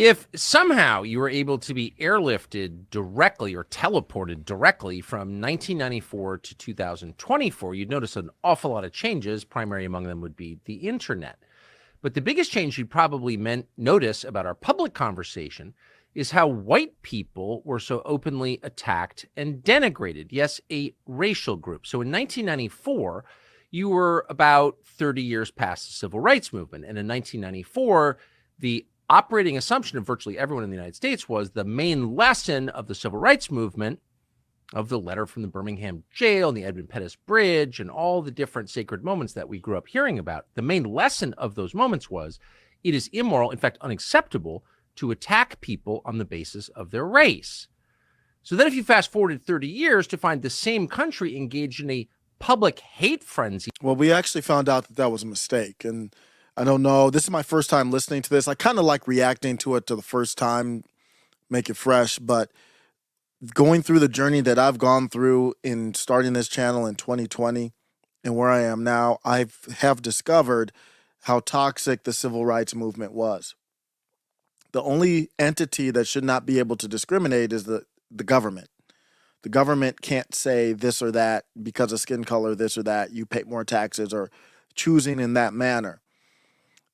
If somehow you were able to be airlifted directly or teleported directly from 1994 to 2024, you'd notice an awful lot of changes. Primary among them would be the internet. But the biggest change you'd probably notice about our public conversation is how white people were so openly attacked and denigrated. Yes, a racial group. So in 1994, you were about 30 years past the civil rights movement. And in 1994, the operating assumption of virtually everyone in the United States was the main lesson of the civil rights movement, of the letter from the Birmingham jail and the Edmund Pettus Bridge and all the different sacred moments that we grew up hearing about. The main lesson of those moments was it is immoral, in fact, unacceptable, to attack people on the basis of their race. So then if you fast forwarded 30 years to find the same country engaged in a public hate frenzy. Well, we actually found out that that was a mistake. And I don't know, this is my first time listening to this. I kind of like reacting to it to the first time, make it fresh, but going through the journey that I've gone through in starting this channel in 2020 and where I am now, I have discovered how toxic the civil rights movement was. The only entity that should not be able to discriminate is the government. The government can't say this or that because of skin color, this or that, you pay more taxes, or choosing in that manner.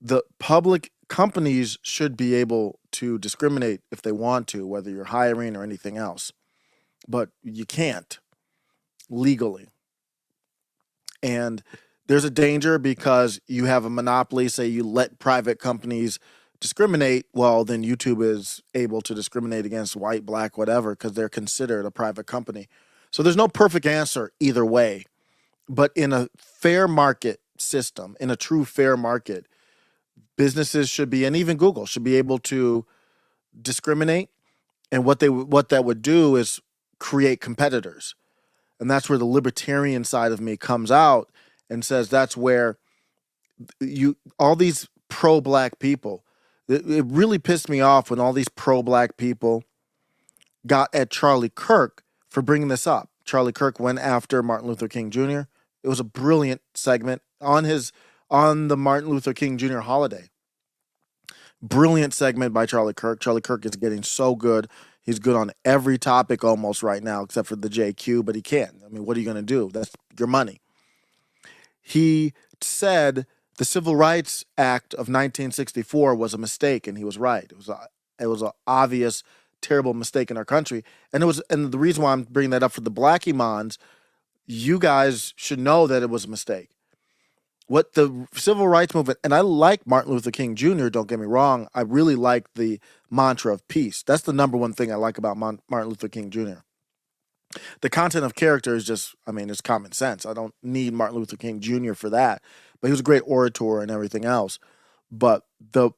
The public companies should be able to discriminate if they want to, whether you're hiring or anything else. But you can't legally. And there's a danger because you have a monopoly. Say you let private companies discriminate, well, then YouTube is able to discriminate against white, black, whatever, because they're considered a private company. So there's no perfect answer either way. But in a fair market system, in a true fair market, businesses should be, and even Google should be able to discriminate. And what that would do is create competitors. And that's where the libertarian side of me comes out and says that's where all these pro-black people, it really pissed me off when all these pro-black people got at Charlie Kirk for bringing this up. Charlie Kirk went after Martin Luther King Jr. It was a brilliant segment on the Martin Luther King Jr. holiday. Brilliant segment by Charlie Kirk. Charlie Kirk is getting so good. He's good on every topic almost right now, except for the JQ, but he can't. I mean, what are you going to do? That's your money. He said the Civil Rights Act of 1964 was a mistake, and he was right. It was an obvious, terrible mistake in our country. And the reason why I'm bringing that up for the black imams, you guys should know that it was a mistake. What the civil rights movement, and I like Martin Luther King Jr., don't get me wrong, I really like the mantra of peace. That's the number one thing I like about Martin Luther King Jr. The content of character is just, it's common sense. I don't need Martin Luther King Jr. for that. But he was a great orator and everything else. But the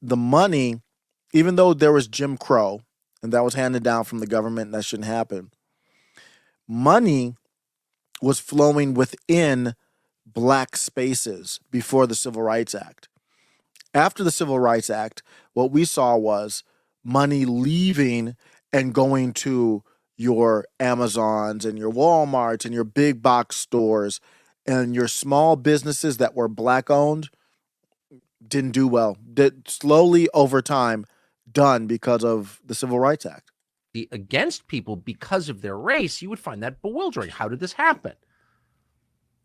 money, even though there was Jim Crow, and that was handed down from the government, and that shouldn't happen, money was flowing within black spaces before the Civil Rights Act. After the Civil Rights Act, what we saw was money leaving and going to your Amazons and your Walmarts and your big box stores, and your small businesses that were black owned didn't do well. Did slowly over time done because of the Civil Rights Act. Against people because of their race, you would find that bewildering. How did this happen?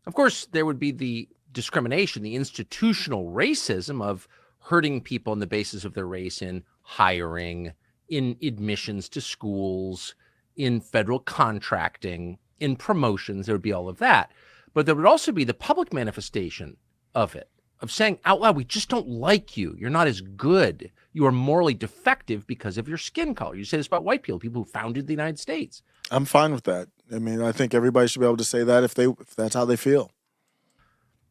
Of course, there would be the discrimination, the institutional racism of hurting people on the basis of their race in hiring, in admissions to schools, in federal contracting, in promotions. There would be all of that. But there would also be the public manifestation of it, of saying out loud, we just don't like you. You're not as good. You are morally defective because of your skin color. You say this about white people who founded the United States. I'm fine with that. I think everybody should be able to say that if that's how they feel.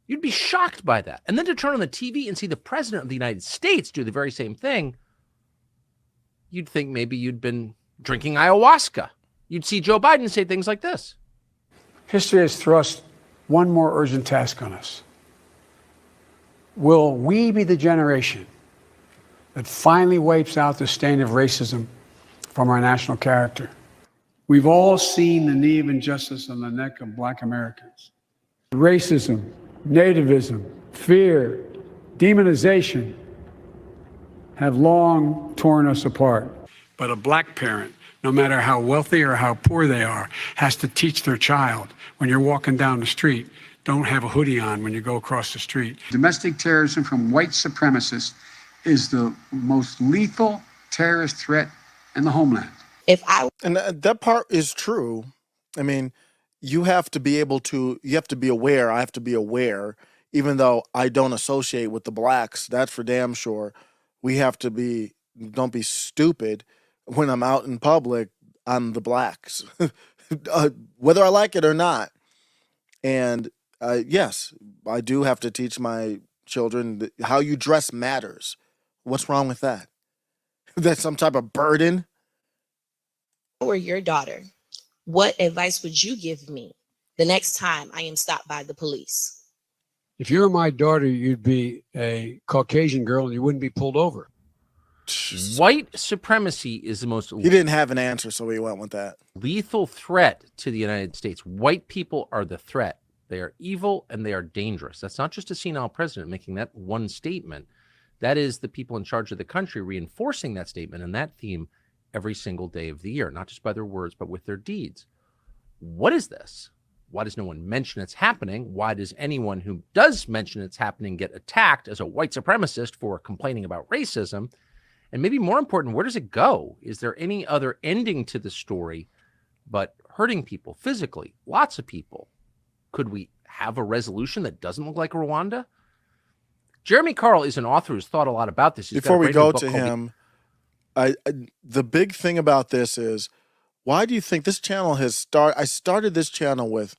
You'd be shocked by that. And then to turn on the TV and see the president of the United States do the very same thing, you'd think maybe you'd been drinking ayahuasca. You'd see Joe Biden say things like this. History has thrust one more urgent task on us. Will we be the generation that finally wipes out the stain of racism from our national character? We've all seen the knee of injustice on the neck of Black Americans. Racism, nativism, fear, demonization have long torn us apart. But a black parent, no matter how wealthy or how poor they are, has to teach their child when you're walking down the street, don't have a hoodie on when you go across the street. Domestic terrorism from white supremacists is the most lethal terrorist threat in the homeland. And that part is true. I mean, you have to be aware. I have to be aware, even though I don't associate with the blacks. That's for damn sure. Don't be stupid when I'm out in public. I'm the blacks, whether I like it or not. And yes, I do have to teach my children that how you dress matters. What's wrong with that? That's some type of burden. Or your daughter, what advice would you give me the next time I am stopped by the police? If you were my daughter, you'd be a Caucasian girl and you wouldn't be pulled over. White supremacy is the most He didn't have an answer, so he went with that. lethal threat to the United States. White people are the threat. They are evil and they are dangerous. That's not just a senile president making that one statement. That is the people in charge of the country reinforcing that statement and that theme every single day of the year, not just by their words, but with their deeds. What is this? Why does no one mention it's happening? Why does anyone who does mention it's happening get attacked as a white supremacist for complaining about racism? And maybe more important, where does it go? Is there any other ending to the story but hurting people physically? Lots of people. Could we have a resolution that doesn't look like Rwanda? Jeremy Carl is an author who's thought a lot about this. Before we go to him, the big thing about this is, why do you think this channel I started this channel with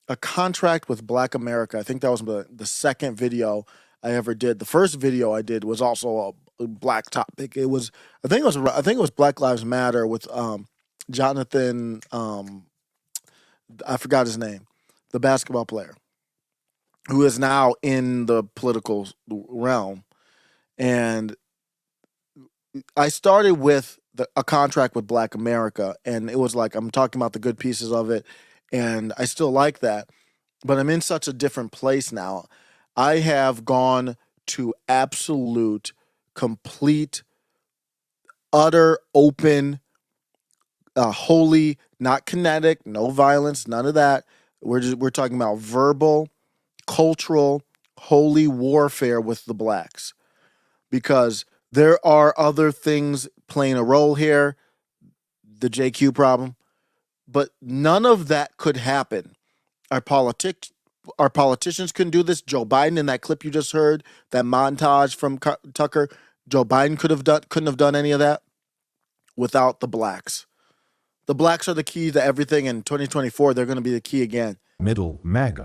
a contract with Black America. I think that was the second video I ever did. The first video I did was also a black topic. I think it was Black Lives Matter with Jonathan, I forgot his name, the basketball player who is now in the political realm. And I started with a contract with Black America, and it was like I'm talking about the good pieces of it, and I still like that, but I'm in such a different place now. I have gone to absolute, complete, utter, open, holy, not kinetic, no violence, none of that. We're talking about verbal, cultural, holy warfare with the blacks, because there are other things playing a role here, the JQ problem, but none of that could happen. Our politicians couldn't do this. Joe Biden, in that clip you just heard, that montage from Tucker, Joe Biden couldn't have done any of that without the blacks. The blacks are the key to everything. In 2024, they're going to be the key again. Middle MAGA.